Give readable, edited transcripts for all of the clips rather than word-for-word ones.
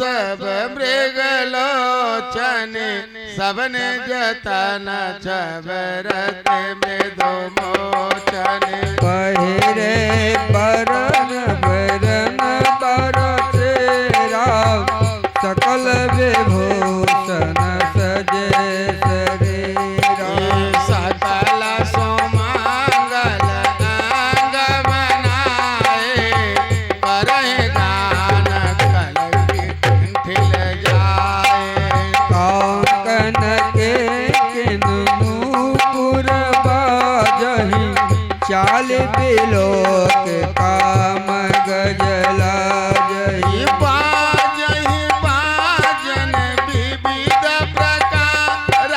सब मृगलोचन सबन जतन छबरत में दो मोचन पहिरे बरन बरन बरसेरा सकल विभूषण सजे शरीरा सकल सुमंगल अंग बनाए करे गान कल ठिल जाए कांकन के किन्नूपुर बाजहि चाल बिलोक काम गजला जहि बाजहि बाजन विविध प्रकार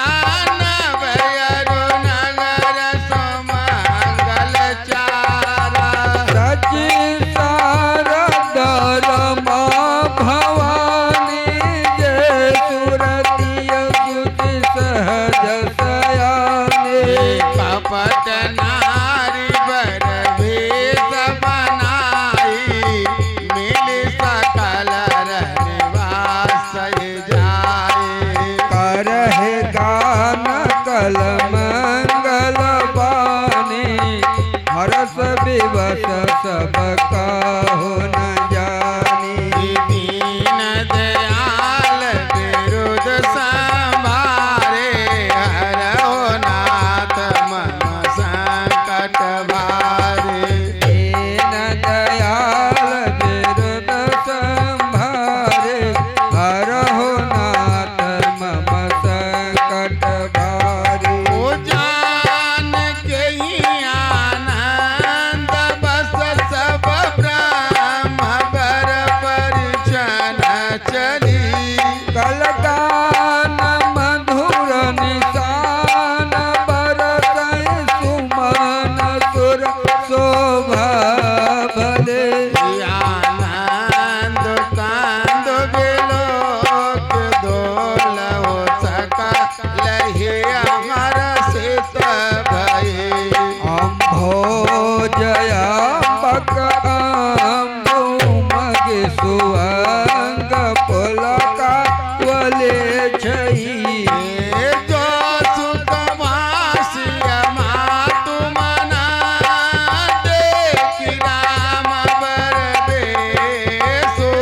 नवयरु नगर सुमंगल चारा सचि शारदल माँ भवानी जय सुरतिय सुचि सहज सयानी कपट नारी बर भेष बनाई मिल सकल निवास जाए करहि गान कल मंगल बानी हरस विवश सब काहु न जानी दीन दयाल विरुद्ध संभारे हरहो नाथ मन संकट भारे दीन दयाल विरुद्ध संभारे हरहु नाथ मम संकट भारी ओ जान के ही आनंद बस सब ब्रह्म बर परिचन चली कलगान मधुर निशान बरसै सुमन सुर शोभा भले आनंद कांद बिलोक दोल हो सका लहे अमर सित भये अम्भोजया बक अम्बुमग सुअंग पुलका वले छई जो सुख भाष्य मातु मना देखि राम बर बेसो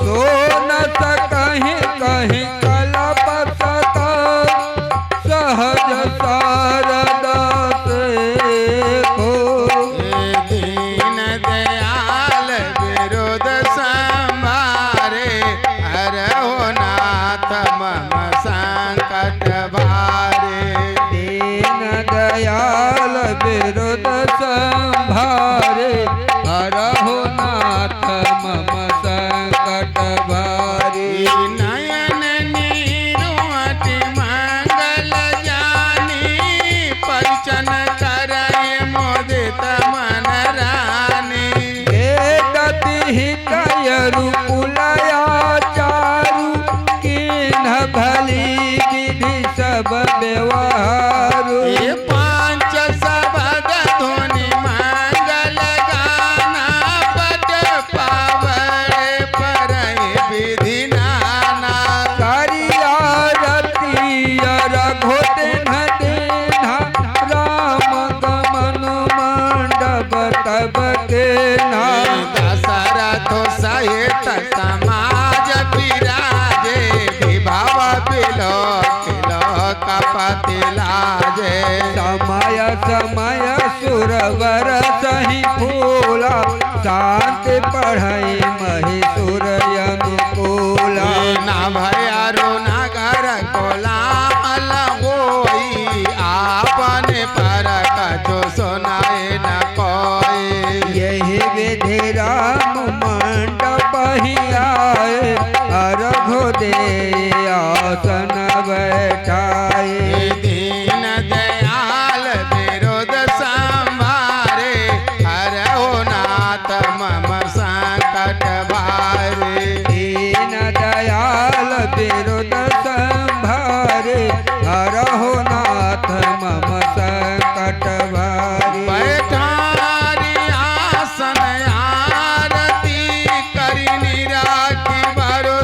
सोनत कहीं कहीं कलप सत सहज शारदा से हो दीन दयाल विरुद्ध संभारे हरहो नाथ मम संकट भारे दीन दयाल विरुद्ध संभारे हरहु नाथ मम संकट भारी नयन नीरुअति मंगल जानी परिचन करय मोदित मन रानी गति हितयरु कुलया चारु किन्ह भली विधि सब व्यवहारु ये पांच सबद ध्वनि मंगल गाना पट पावरे परय विधि नाना करियारती रघुदिन देना राम गमन मंडप तब के नाम दशरथ सहित समाज विराजे विभव बिलो कपति लाजे समय समय सुरवर सही फूला शांति पढ़ई महिषुर अनुकूला ना भयारो नगर कोलाहल होई आपन पर कछु सुनाए न कोई यही विधि राम मंडप ही आए अर्घ दे आसन बैठाए दीन दयाल विरुद्ध संभारे हरहो नाथ मम संकट भारे दीन दयाल विरुद्ध संभारे हरहु नाथ मम संकट भारी बैठारी आसन आरती करी निराखी भरो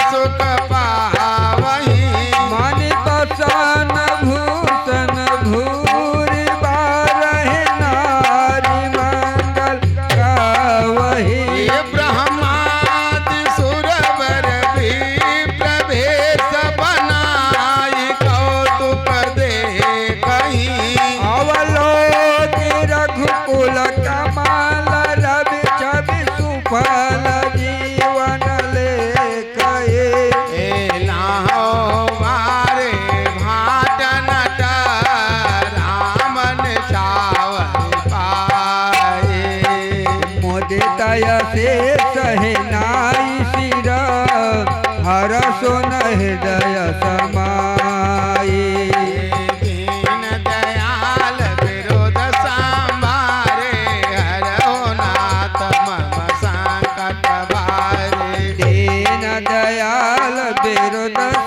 हरसो न हृदय समाई दीन दयाल विरोध संभारे हरहु नाथ मम संकट भारे दीन दयाल विरुद्ध